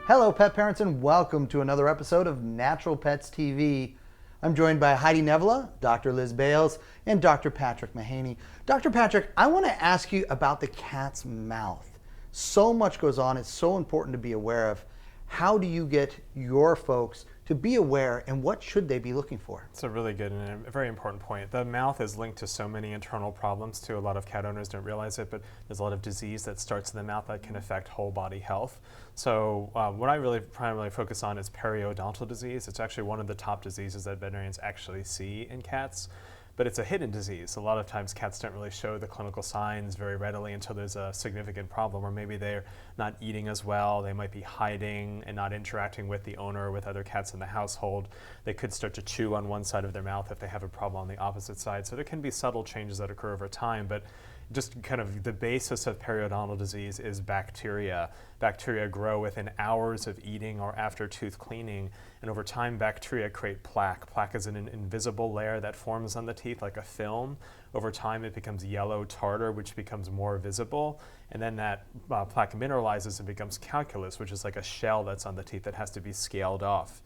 Hello, pet parents, and welcome to another episode of Natural Pets TV. I'm joined by Heidi Nevela, Dr. Liz Bales, and Dr. Patrick Mahaney. Dr. Patrick, I want to ask you about the cat's mouth. So much goes on. It's so important to be aware of. How do you get your folks to be aware, and what should they be looking for? It's a really good and a very important point. The mouth is linked to so many internal problems too. A lot of cat owners don't realize it, but there's a lot of disease that starts in the mouth that can affect whole body health. So what I really primarily focus on is periodontal disease. It's actually one of the top diseases that veterinarians actually see in cats. But it's a hidden disease. A lot of times cats don't really show the clinical signs very readily until there's a significant problem, or maybe they're not eating as well. They might be hiding and not interacting with the owner or with other cats in the household. They could start to chew on one side of their mouth if they have a problem on the opposite side. So there can be subtle changes that occur over time, but just kind of the basis of periodontal disease is bacteria. Bacteria grow within hours of eating or after tooth cleaning, and over time bacteria create plaque. Plaque is an invisible layer that forms on the teeth like a film. Over time it becomes yellow tartar, which becomes more visible, and then that plaque mineralizes and becomes calculus, which is like a shell that's on the teeth that has to be scaled off.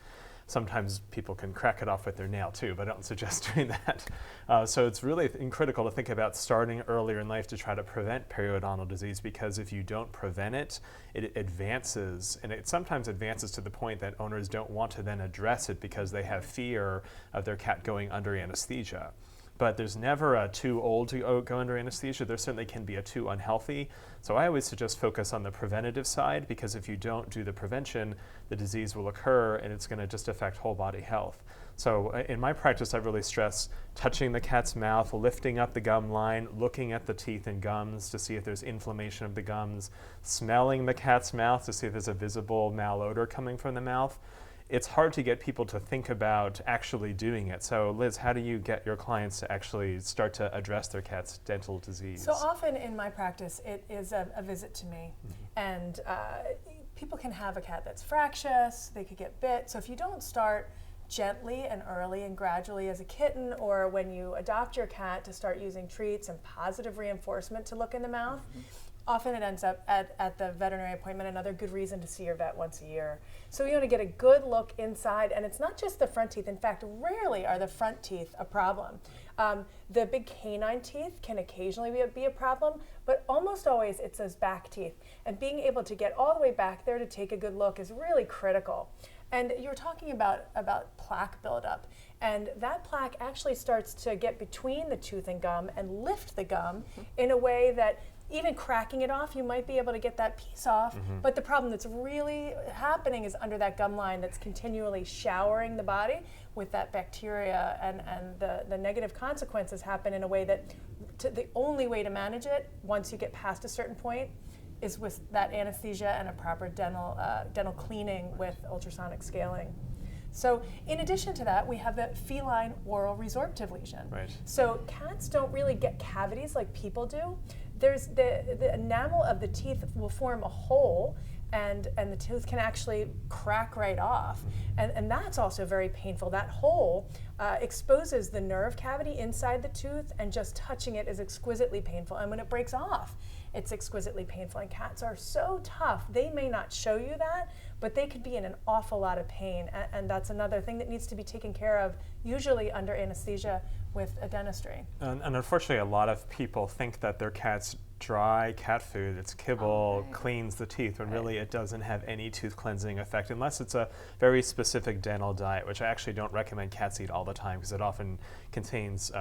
Sometimes people can crack it off with their nail too, but I don't suggest doing that. So it's really critical to think about starting earlier in life to try to prevent periodontal disease, because if you don't prevent it, it advances, and it sometimes advances to the point that owners don't want to then address it because they have fear of their cat going under anesthesia. But there's never a too old to go under anesthesia. There certainly can be a too unhealthy. So I always suggest focus on the preventative side, because if you don't do the prevention, the disease will occur and it's going to just affect whole body health. So in my practice, I really stress touching the cat's mouth, lifting up the gum line, looking at the teeth and gums to see if there's inflammation of the gums, smelling the cat's mouth to see if there's a visible malodor coming from the mouth. It's hard to get people to think about actually doing it. So Liz, how do you get your clients to actually start to address their cat's dental disease? So often in my practice, it is a visit to me. And people can have a cat that's fractious, they could get bit. So if you don't start gently and early and gradually as a kitten, or when you adopt your cat to start using treats and positive reinforcement to look in the mouth, often it ends up at the veterinary appointment, another good reason to see your vet once a year. So you want to get a good look inside, and it's not just the front teeth. In fact, rarely are the front teeth a problem. The big canine teeth can occasionally be a problem, but almost always it's those back teeth. And being able to get all the way back there to take a good look is really critical. And you were talking about plaque buildup, and that plaque actually starts to get between the tooth and gum and lift the gum in a way that even cracking it off, you might be able to get that piece off, but the problem that's really happening is under that gum line that's continually showering the body with that bacteria, and the negative consequences happen in a way that the only way to manage it, once you get past a certain point, is with that anesthesia and a proper dental cleaning with ultrasonic scaling. So in addition to that, we have the feline oral resorptive lesion. Right. So cats don't really get cavities like people do. There's the enamel of the teeth will form a hole, and the tooth can actually crack right off. And that's also very painful. That hole exposes the nerve cavity inside the tooth, and just touching it is exquisitely painful. And when it breaks off, it's exquisitely painful. And cats are so tough, they may not show you that, but they could be in an awful lot of pain. And that's another thing that needs to be taken care of, usually under anesthesia with a dentistry. And unfortunately, a lot of people think that their cat's dry cat food, it's kibble, cleans the teeth, when really it doesn't have any tooth cleansing effect, unless it's a very specific dental diet, which I actually don't recommend cats eat all the time, because it often contains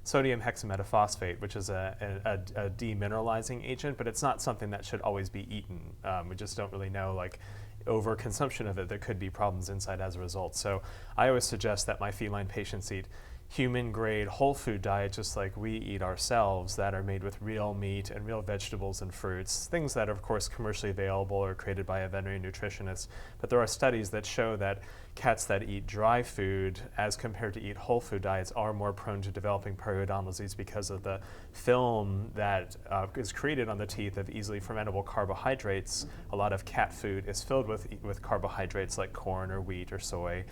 sodium hexametaphosphate, which is a demineralizing agent, but it's not something that should always be eaten. We just don't really know, like, overconsumption of it, there could be problems inside as a result. So I always suggest that my feline patients eat human grade whole food diet, just like we eat ourselves, that are made with real meat and real vegetables and fruits, things that are of course commercially available or created by a veterinary nutritionist. But there are studies that show that cats that eat dry food as compared to eat whole food diets are more prone to developing periodontal disease, because of the film that is created on the teeth of easily fermentable carbohydrates. A lot of cat food is filled with carbohydrates like corn or wheat or soy,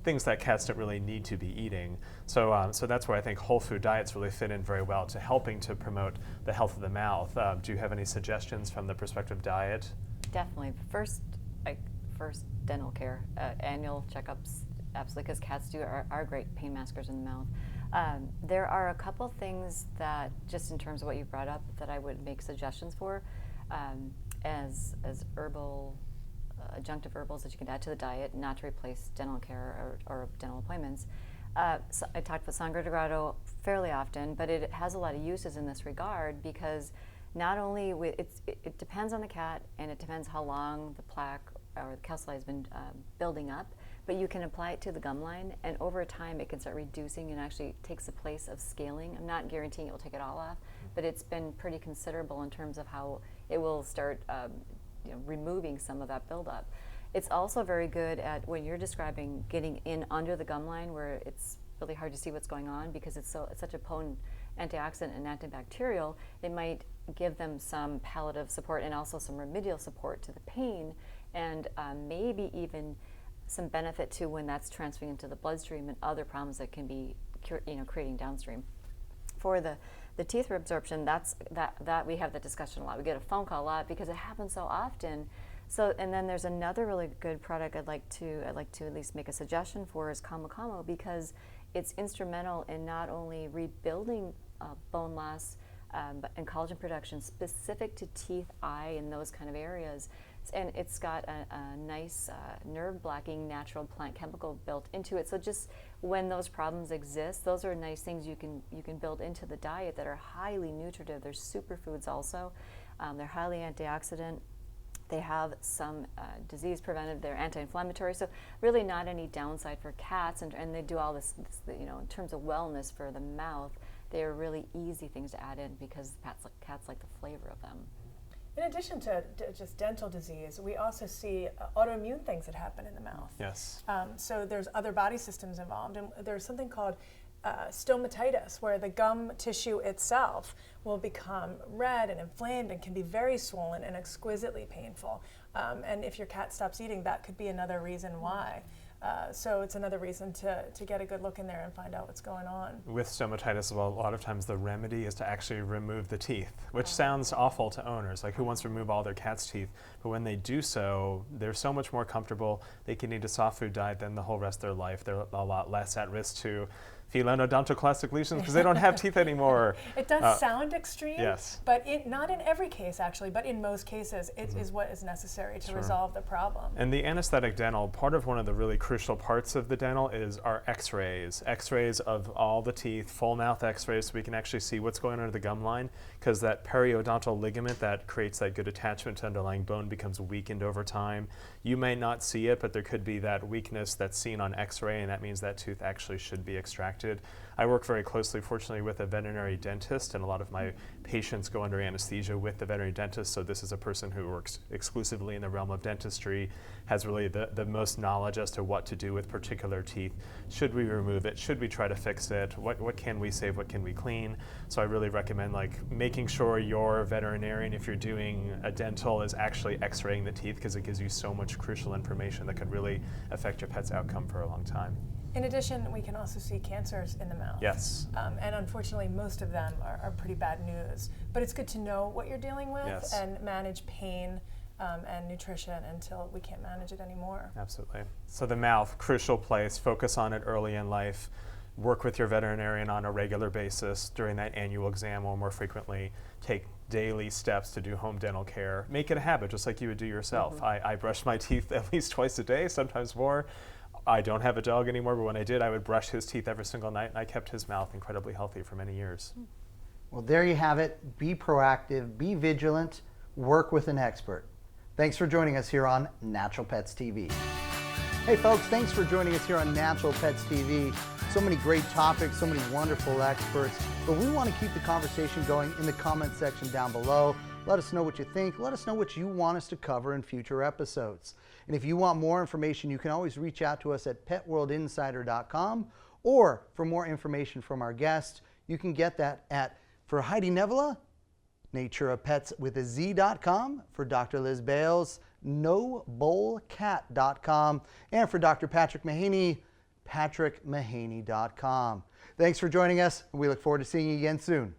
things that cats don't really need to be eating. So that's where I think whole food diets really fit in very well to helping to promote the health of the mouth. Do you have any suggestions from the perspective of diet? Definitely. First, first dental care. Annual checkups, absolutely, because cats are great pain maskers in the mouth. There are a couple things that, just in terms of what you brought up, that I would make suggestions for as herbal, adjunctive herbals that you can add to the diet, not to replace dental care or dental appointments. So I talked with Sangre de Grado fairly often, but it has a lot of uses in this regard, because not only it depends on the cat, and it depends how long the plaque or the calculi has been building up, but you can apply it to the gum line, and over time it can start reducing and actually takes the place of scaling. I'm not guaranteeing it will take it all off, but it's been pretty considerable in terms of how it will start removing some of that buildup. It's also very good at, when you're describing getting in under the gum line where it's really hard to see what's going on because it's such a potent antioxidant and antibacterial, it might give them some palliative support and also some remedial support to the pain, and maybe even some benefit to when that's transferring into the bloodstream and other problems that can be creating downstream. For the teeth reabsorption, that we have the discussion a lot. We get a phone call a lot because it happens so often. So, and then there's another really good product I'd like to at least make a suggestion for, is Catvocate, because it's instrumental in not only rebuilding bone loss and collagen production specific to teeth, eye, and those kind of areas. And it's got a nice nerve blocking natural plant chemical built into it. So just when those problems exist, those are nice things you can build into the diet that are highly nutritive. They're superfoods also. They're highly antioxidant. They have some disease preventive. They're anti-inflammatory. So really not any downside for cats. And they do all this in terms of wellness for the mouth. They are really easy things to add in because cats like the flavor of them. In addition to just dental disease, we also see autoimmune things that happen in the mouth. Yes. So there's other body systems involved, and there's something called stomatitis, where the gum tissue itself will become red and inflamed and can be very swollen and exquisitely painful. And if your cat stops eating, that could be another reason why. So it's another reason to get a good look in there and find out what's going on. With stomatitis, well, a lot of times the remedy is to actually remove the teeth, which sounds awful to owners. Like, who wants to remove all their cat's teeth? But when they do so, they're so much more comfortable. They can eat a soft food diet than the whole rest of their life. They're a lot less at risk to feline odontoclastic lesions because they don't have teeth anymore. It does sound extreme, yes, but not in every case actually, but in most cases it is what is necessary to resolve the problem. And the anesthetic dental, part of one of the really crucial parts of the dental is our x-rays. X-rays of all the teeth, full mouth x-rays, so we can actually see what's going on under the gum line, because that periodontal ligament that creates that good attachment to underlying bone becomes weakened over time. You may not see it, but there could be that weakness that's seen on x-ray, and that means that tooth actually should be extracted. I work very closely, fortunately, with a veterinary dentist, and a lot of my patients go under anesthesia with the veterinary dentist, so this is a person who works exclusively in the realm of dentistry, has really the most knowledge as to what to do with particular teeth. Should we remove it? Should we try to fix it? What can we save? What can we clean? So I really recommend making sure your veterinarian, if you're doing a dental, is actually x-raying the teeth, because it gives you so much crucial information that could really affect your pet's outcome for a long time. In addition, we can also see cancers in the mouth. Yes. And unfortunately, most of them are pretty bad news. But it's good to know what you're dealing with and manage pain and nutrition until we can't manage it anymore. Absolutely. So the mouth, crucial place. Focus on it early in life. Work with your veterinarian on a regular basis during that annual exam, or more frequently. Take daily steps to do home dental care. Make it a habit, just like you would do yourself. Mm-hmm. I brush my teeth at least twice a day, sometimes more. I don't have a dog anymore, but when I did, I would brush his teeth every single night, and I kept his mouth incredibly healthy for many years. Well, there you have it. Be proactive, be vigilant, work with an expert. Thanks for joining us here on Natural Pets TV. Hey folks, thanks for joining us here on Natural Pets TV. So many great topics, so many wonderful experts, but we want to keep the conversation going in the comment section down below. Let us know what you think. Let us know what you want us to cover in future episodes. And if you want more information, you can always reach out to us at petworldinsider.com, or for more information from our guests, you can get that at, for Heidi Nevela, natureofpets.com, for Dr. Liz Bales, nobowlcat.com, and for Dr. Patrick Mahaney, patrickmahaney.com. Thanks for joining us, and we look forward to seeing you again soon.